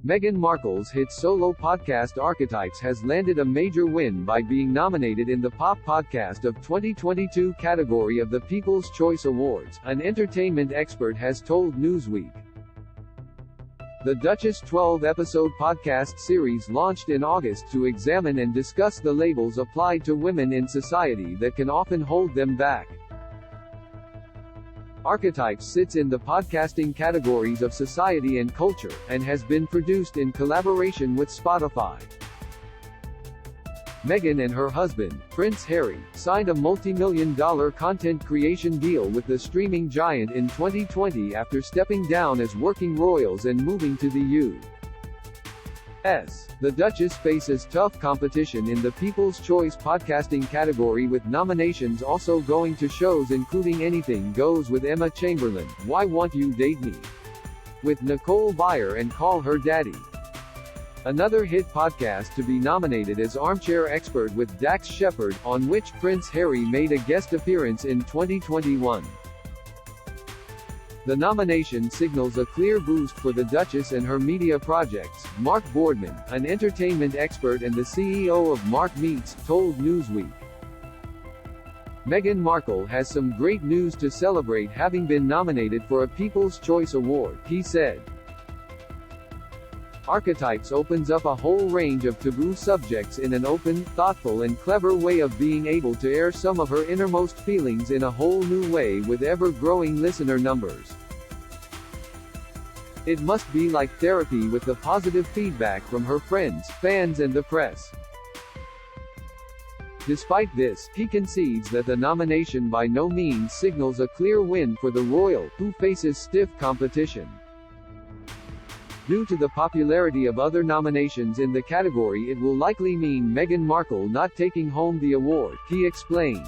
Meghan Markle's hit solo podcast Archetypes has landed a major win by being nominated in the Pop Podcast of 2022 category of the People's Choice Awards, an entertainment expert has told Newsweek. The Duchess 12-episode podcast series launched in August to examine and discuss the labels applied to women in society that can often hold them back. Archetypes sits in the podcasting categories of society and culture, and has been produced in collaboration with Spotify. Meghan and her husband, Prince Harry, signed a multi-million-dollar content creation deal with the streaming giant in 2020 after stepping down as working royals and moving to the U.S. The Duchess faces tough competition in the People's Choice podcasting category, with nominations also going to shows including Anything Goes with Emma Chamberlain, Why Won't You Date Me? With Nicole Byer, and Call Her Daddy. Another hit podcast to be nominated as Armchair Expert with Dax Shepard, on which Prince Harry made a guest appearance in 2021. The nomination signals a clear boost for the Duchess and her media projects, Mark Boardman, an entertainment expert and the CEO of Mark Meets, told Newsweek. Meghan Markle has some great news to celebrate having been nominated for a People's Choice Award, he said. Archetypes opens up a whole range of taboo subjects in an open, thoughtful and clever way of being able to air some of her innermost feelings in a whole new way with ever-growing listener numbers. It must be like therapy with the positive feedback from her friends, fans and the press. Despite this, he concedes that the nomination by no means signals a clear win for the royal, who faces stiff competition. Due to the popularity of other nominations in the category, it will likely mean Meghan Markle not taking home the award, he explained.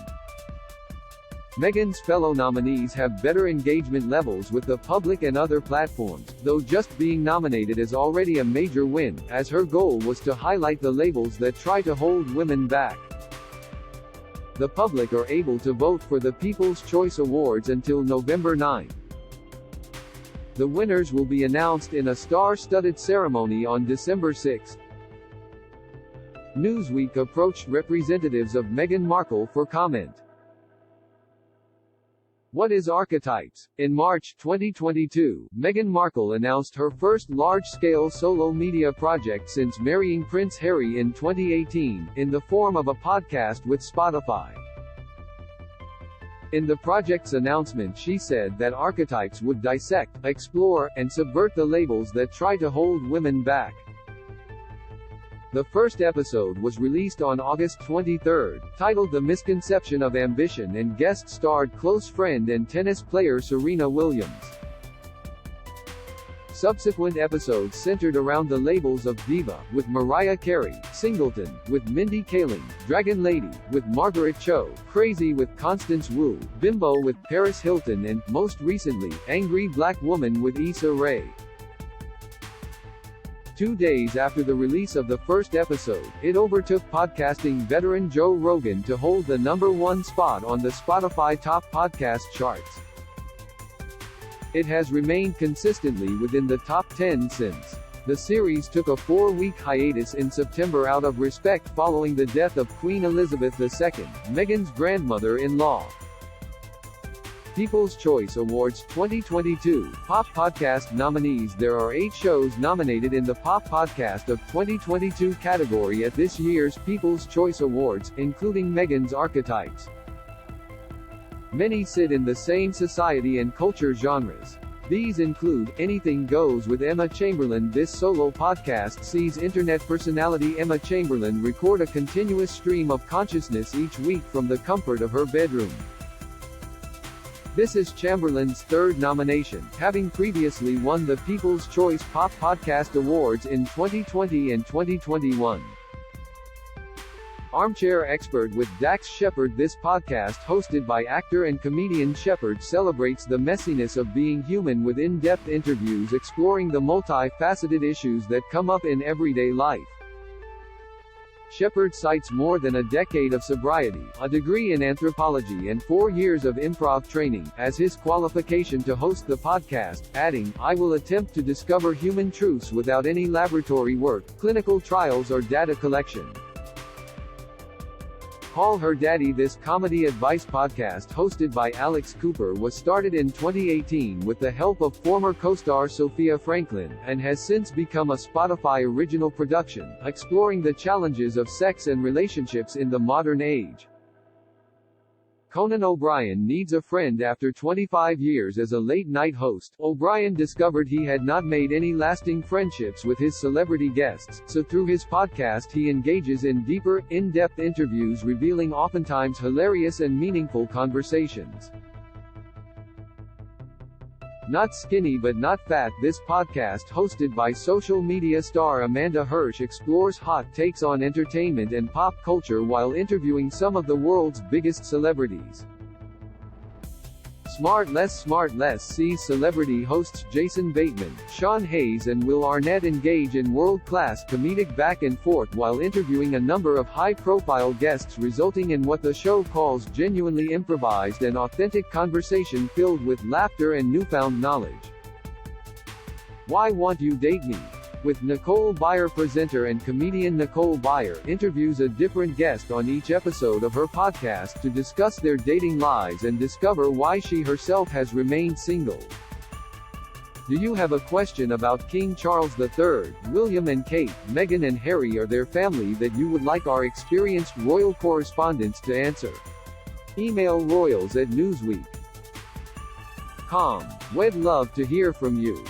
Meghan's fellow nominees have better engagement levels with the public and other platforms, though just being nominated is already a major win, as her goal was to highlight the labels that try to hold women back. The public are able to vote for the People's Choice Awards until November 9. The winners will be announced in a star-studded ceremony on December 6. Newsweek approached representatives of Meghan Markle for comment. What is Archetypes? In March 2022, Meghan Markle announced her first large-scale solo media project since marrying Prince Harry in 2018, in the form of a podcast with Spotify. In the project's announcement, she said that Archetypes would dissect, explore, and subvert the labels that try to hold women back. The first episode was released on August 23, titled The Misconception of Ambition, and guest-starred close friend and tennis player Serena Williams. Subsequent episodes centered around the labels of Diva, with Mariah Carey, Singleton, with Mindy Kaling, Dragon Lady, with Margaret Cho, Crazy with Constance Wu, Bimbo with Paris Hilton, and, most recently, Angry Black Woman with Issa Rae. 2 days after the release of the first episode, it overtook podcasting veteran Joe Rogan to hold the #1 spot on the Spotify Top Podcast charts. It has remained consistently within the top 10 since. The series took a 4-week hiatus in September out of respect following the death of Queen Elizabeth II, Meghan's grandmother-in-law. People's Choice Awards 2022 Pop Podcast nominees. There are 8 shows nominated in the Pop Podcast of 2022 category at this year's People's Choice Awards, including Meghan's Archetypes. Many sit in the same society and culture genres. These include Anything Goes with Emma Chamberlain. This solo podcast sees internet personality Emma Chamberlain record a continuous stream of consciousness each week from the comfort of her bedroom. This is Chamberlain's third nomination, having previously won the People's Choice Pop Podcast Awards in 2020 and 2021. Armchair Expert with Dax Shepard. This podcast, hosted by actor and comedian Shepard, celebrates the messiness of being human with in-depth interviews exploring the multi-faceted issues that come up in everyday life. Shepard cites more than a decade of sobriety, a degree in anthropology and 4 years of improv training, as his qualification to host the podcast, adding, "I will attempt to discover human truths without any laboratory work, clinical trials or data collection." Call Her Daddy. This comedy advice podcast hosted by Alex Cooper was started in 2018 with the help of former co-star Sophia Franklin, and has since become a Spotify original production, exploring the challenges of sex and relationships in the modern age. Conan O'Brien needs a friend. After 25 years as a late-night host, O'Brien discovered he had not made any lasting friendships with his celebrity guests, so through his podcast he engages in deeper, in-depth interviews revealing oftentimes hilarious and meaningful conversations. Not skinny but not fat. This podcast, hosted by social media star Amanda Hirsch, explores hot takes on entertainment and pop culture while interviewing some of the world's biggest celebrities. Smart Less sees celebrity hosts Jason Bateman, Sean Hayes and Will Arnett engage in world-class comedic back and forth while interviewing a number of high-profile guests, resulting in what the show calls genuinely improvised and authentic conversation filled with laughter and newfound knowledge. Why Won't You Date Me? With Nicole Byer. Presenter and comedian Nicole Byer interviews a different guest on each episode of her podcast to discuss their dating lives and discover why she herself has remained single. Do you have a question about King Charles III, William and Kate, Meghan and Harry or their family that you would like our experienced royal correspondents to answer? Email royals@newsweek.com. We'd love to hear from you.